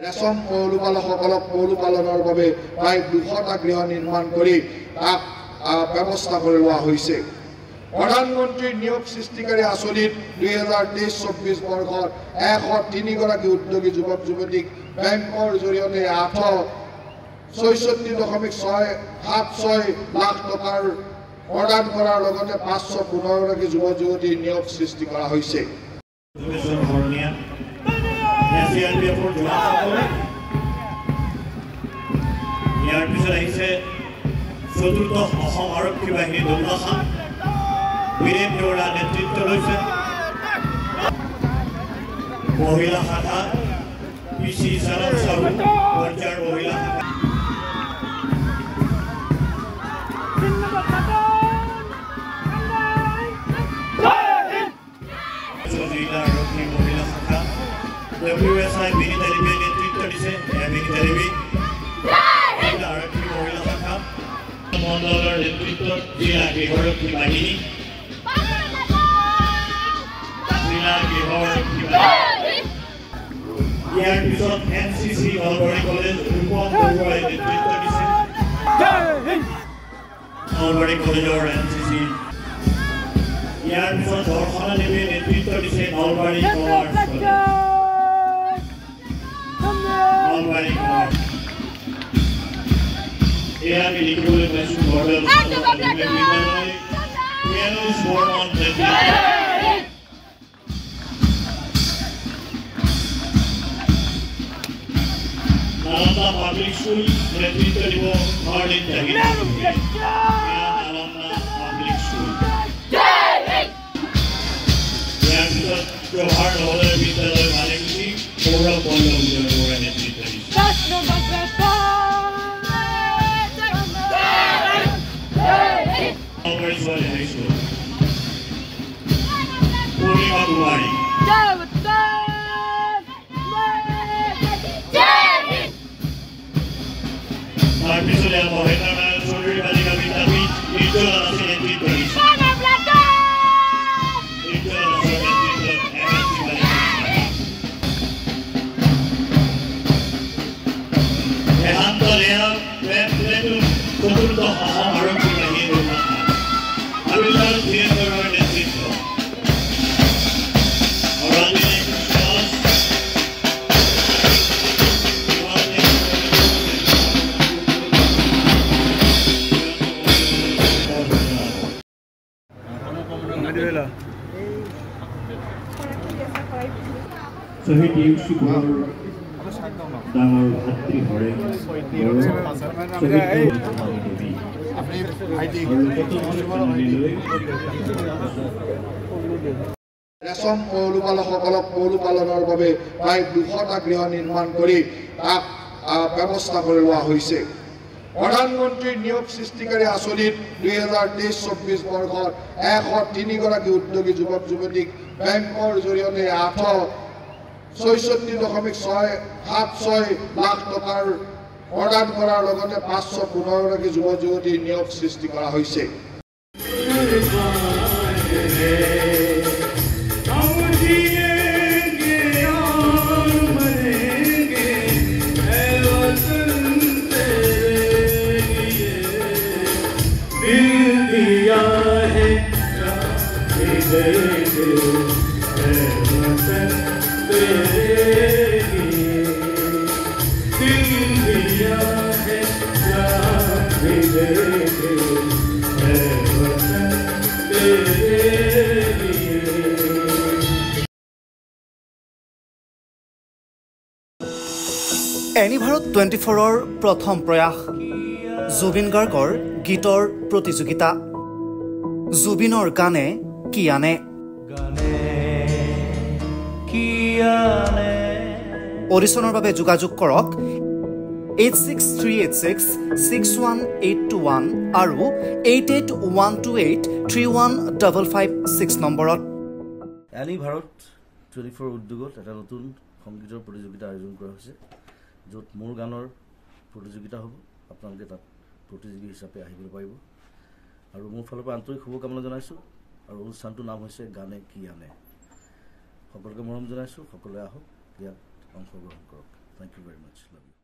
ৰেচম পৌলুপালকসকলক পৌলুপালনৰ বাবে প্ৰায় 200টা গৃহ নিৰ্মাণ কৰি তাক ব্যৱস্থা কৰি লোৱা হৈছে। প্ৰধানমন্ত্ৰীৰ নিয়োগ সৃষ্টিকাৰী আঁচনিত 2023-24 বৰ্ষত 103 গৰাকী উদ্যোগী যুৱক যুৱতীক বেংকৰ জৰিয়তে 866.76 লাখ টকাৰ প্ৰদান কৰাৰ লগতে 515 গৰাকী যুৱক যুৱতীৰ নিয়োগ সৃষ্টি কৰা হৈছে। ইয়াৰ পিছত আহিছে চতুৰ্থ অসম আৰক্ষী বাহিনী দৌলখান বীৰেন দেউৰা নেতৃত্ব লৈছে। মহিলা শাখা পিচি চালক চাহু পৰ্যায়ৰ মহিলা আৰক্ষী মহিলা শাখা WSI বিনীতা দেৱীয়ে নেতৃত্ব দিছে। বিনীতা দেৱী আৰক্ষী মহিলা শাখা মণ্ডলৰ নেতৃত্বত জিলা গৃহৰক্ষী বাহিনী ইয়াৰ পিছত NCC নলবাৰী কলেজ ৰূপন বৰুৱাই নেতৃত্ব দিছে। নলবাৰী কলেজৰ NCC ইয়াৰ পিছত দৰ্শনা দেৱীয়ে নেতৃত্ব দিছে Nalbari commerce college. Nalbari commerce এয়া আমি লিখিবলৈ পাইছোঁ বৰদল বিদ্যালয় বৰ্মন নালন্দা পাব্লিক স্কুল নেতৃত্ব দিব নৰদিন জাহিদ। নালন্দা পাব্লিক স্কুল ইয়াৰ পিছত জৱাহৰ নৱোদয় বিদ্যালয় মালিকী সৌৰভ পল্লৱ বৰুৱাই নেতৃত্ব দিছে। পূৰ্ণিমা কুমাৰী তাৰপিছতে মহেন্দ্ৰ নাৰায়ণ চৌধুৰী বালিকা বিদ্যাপীঠ নিৰ্জলা দাসে নেতৃত্ব দিছে। হেমান্ত লেয়া চতুৰ্থ অসম আৰক্ষী বাহিনী দৌলখান আবিৰ্ভাৱ ধীৰেন্দ্ৰৰ নেতৃত্ব। শহীদ ইউসুফ ডাঙৰ ভাতৃ হৰে ৰেচম পৌলুপালকসকলক পৌলুপালনৰ বাবে প্ৰায় 200টা গৃহ নিৰ্মাণ কৰি তাক ব্যৱস্থা কৰি লোৱা হৈছে। প্ৰধানমন্ত্ৰীৰ নিয়োগ সৃষ্টিকাৰী আঁচনিত 2023-24 বৰ্ষত 103 গৰাকী উদ্যোগী যুৱক যুৱতীক বেংকৰ জৰিয়তে 866.76 লাখ টকাৰ প্ৰদান কৰাৰ লগতে 515 গৰাকী যুৱক যুৱতীৰ নিয়োগ সৃষ্টি কৰা হৈছে। এনিভাৰত 24ৰ প্ৰথম প্ৰয়াস জুবিন গাৰ্গৰ গীতৰ প্ৰতিযোগিতা জুবিনৰ গানে কি আনে। অডিশ্যনৰ বাবে যোগাযোগ কৰক 8638661821 আৰু 8812831556 নম্বৰত। এনিভাৰত 24 উদ্যোগত এটা নতুন সংগীতৰ প্ৰতিযোগিতা আয়োজন কৰা হৈছে, য'ত মোৰ গানৰ প্ৰতিযোগিতা হ'ব। আপোনালোকে তাত প্ৰতিযোগী হিচাপে আহিবলৈ পাৰিব আৰু মোৰ ফালৰ পৰা আন্তৰিক শুভকামনা জনাইছোঁ। আৰু অনুষ্ঠানটোৰ নাম হৈছে গানে কি আনে। সকলোকে মৰম জনাইছোঁ, সকলোৱে আহক, ইয়াত অংশগ্ৰহণ কৰক। Thank you very much. Much love U